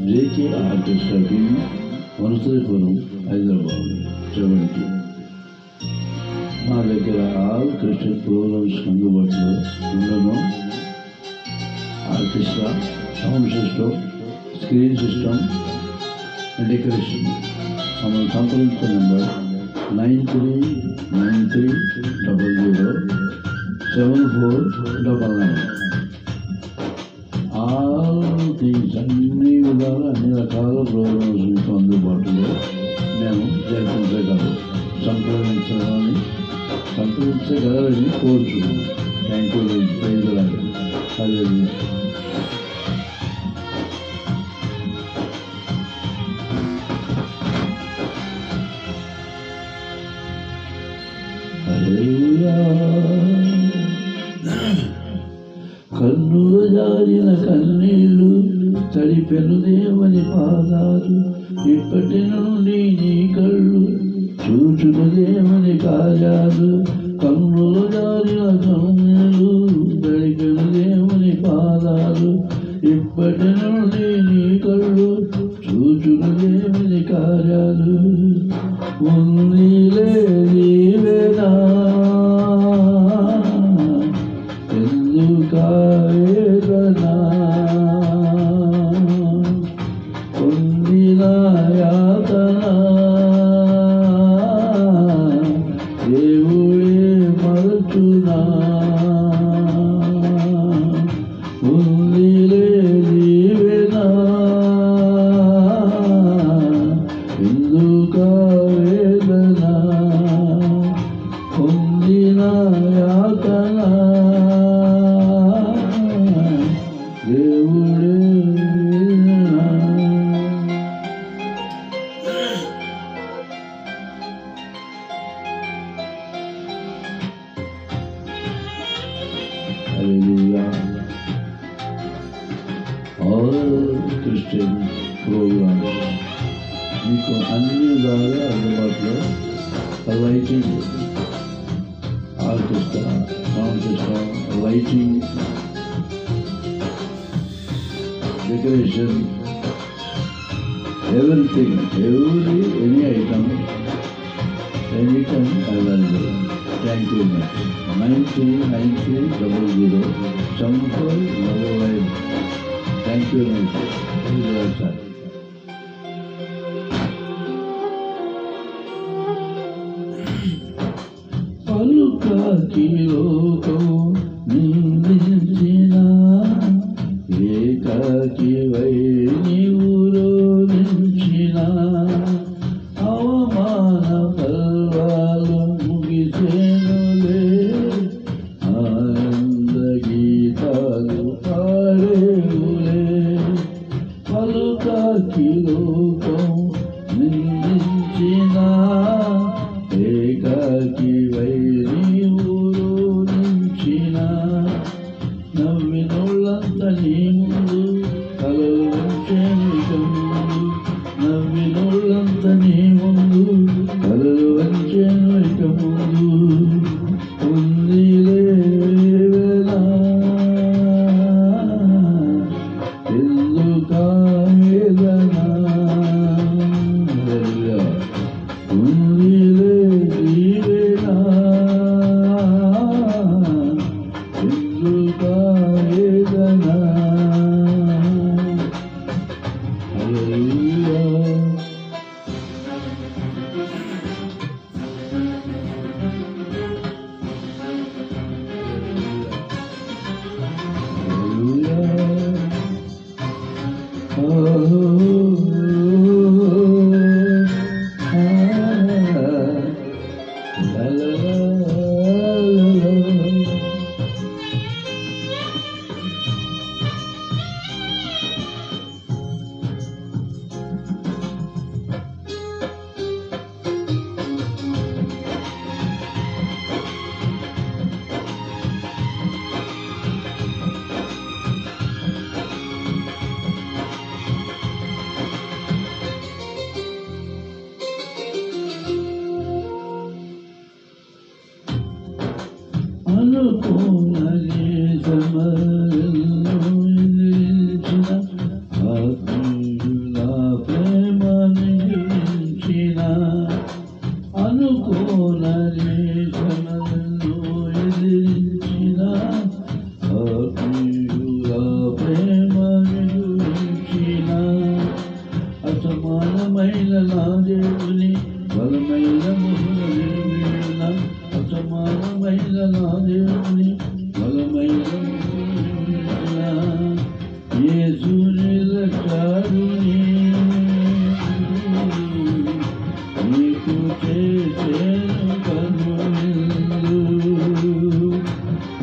JK orchestra team Vanasthalipuram Hyderabad 70. మా దగ్గర all Christian programmes అందుబాటులో ఉండడం. Orchestra, sound system, screen system, decoration. మమ్మల్ని సంప్రదించిన నెంబర్ 9393007499. ఆల్ థింగ్స్ అన్ని విధాలు అన్ని రకాల ప్రోగ్రామ్స్ మీకు అందుబాటులో మేము జరిపించగలరు. సంప్రదించగలరని కోరుచు. Thank you. ప్రైజ్లాగా అదే కన్నులు జారిన కన్నీళ్ళు తడిపెను దేవుని పాదాలు, ఇప్పటి నుండి నీ కళ్ళు చూచును దేవుని కార్యాలు. కన్నులు జారిన కన్నీళ్ళు తడిపెను దేవుని పాదాలు, ఇప్పటి నుండి నీ కళ్ళు చూచును దేవుని కార్యాలు. ఉన్నీలే నీవేనా ఎందుకాయేదనా, పొందిన యాతన దేవుడే మరచునా. ఉన్నీలే నీవేనా ఎందుకాయేదనా, పొందిన యాతన దేవుడే. Hallelujah. All Christian programs మీకు అన్ని విధాలుగా అందుబాటులో. Lighting, orchestra, sound system, lighting, decoration, everything, any item available. Thank you much. 9393007499. Thank you much. Thank you, sir. పలుకాకి లోకం నిందించిన ఏకాకి వై నీవు రోధించిన అవమాన పర్వాలు ముగిసేనులే, ఆనంద గీతాలు పాడేవులే. పలుకాకి లోకం నిందించిన ఏకాకి వై నీవు రోధించిన అనుకోనని సమయంలో నిలిచిన ఆత్మీయుల ప్రేమని గురించిన అనుకోనని సమయంలో ఎదిరించిన ఆత్మీయుల ప్రేమని గురించిన అసమానమైన నా దేవుని బలమైన ముహుల అసమానమైన నా దేవుని బలమైన ముహుల యేసుని రక్షకుని నీకు చేసేను కనువిందు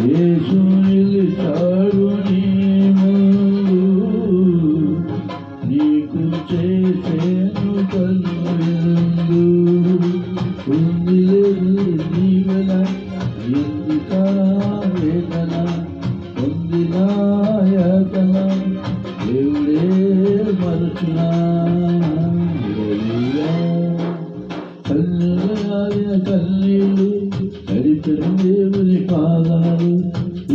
యేసుని రక్షకుని నీకు చేసేను కనువిందు పొందిలేదు జీవన ఎందుక వేదన పొందిన యాతన దేవుడే మరచునా కన్నీళ్ళ కన్నీళ్ళు కడిపెను దేవుని పాదాలు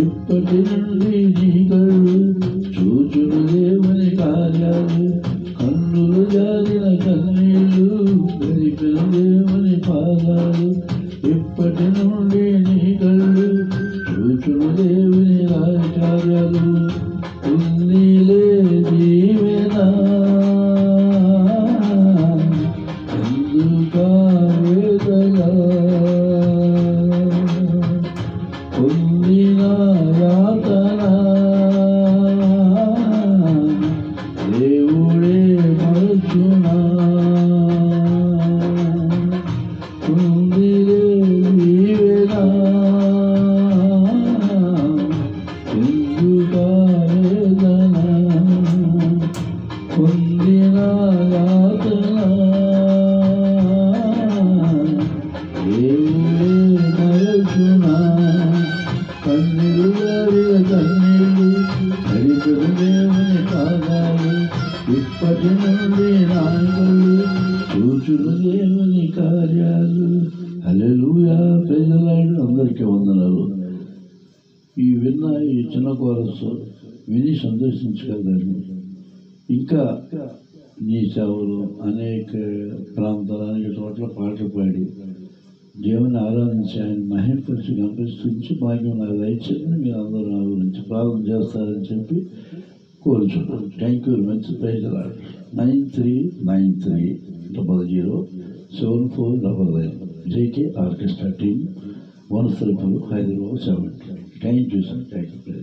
ఇప్పటి నుండి నీ కళ్ళు చూచును దేవుని కార్యాలు కన్నులు జారిన కన్నీళ్ళు గడిపెను దేవుని పాదాలు ఇప్పటి నుండి నీ కళ్ళు చూచును దేవుని కార్యాలు ఉన్నీలే జీవన ఎందుక వేదన పొందిన యాతన దేవుడే మరచునా పొందిరే నీవేనా ఎందుక వేదన పొందిన యాతన దేవుడే మరచునా కన్నీరు కన్నీళ్ళు హరితుడు దేవుని పాదాలు ఇప్పటి నుండి నాయకులు చూచుడు దేవుని కార్యాలు హల్లెలూయా ప్రజలాడు అందరికీ వందనాలు. ఈ విన్న ఈ చిన్న కోరసు విని సంతోషించగలరని ఇంకా నీ సేవలు అనేక ప్రాంతాలు అనేక చోట్ల పాటలు పాడి దేవుని ఆరాధించి ఆయన మహిమపరిచి గంపిస్తుంది భాగ్యం నాకు దయచేసి మీరు అందరూ నా గురించి ప్రార్థన చేస్తారని చెప్పి కోరుచున్నాను. Thank you very much. Praise the lord. 9393007499 JK orchestra team Vanasthalipuram Hyderabad 7. Thank you sir. Thank you.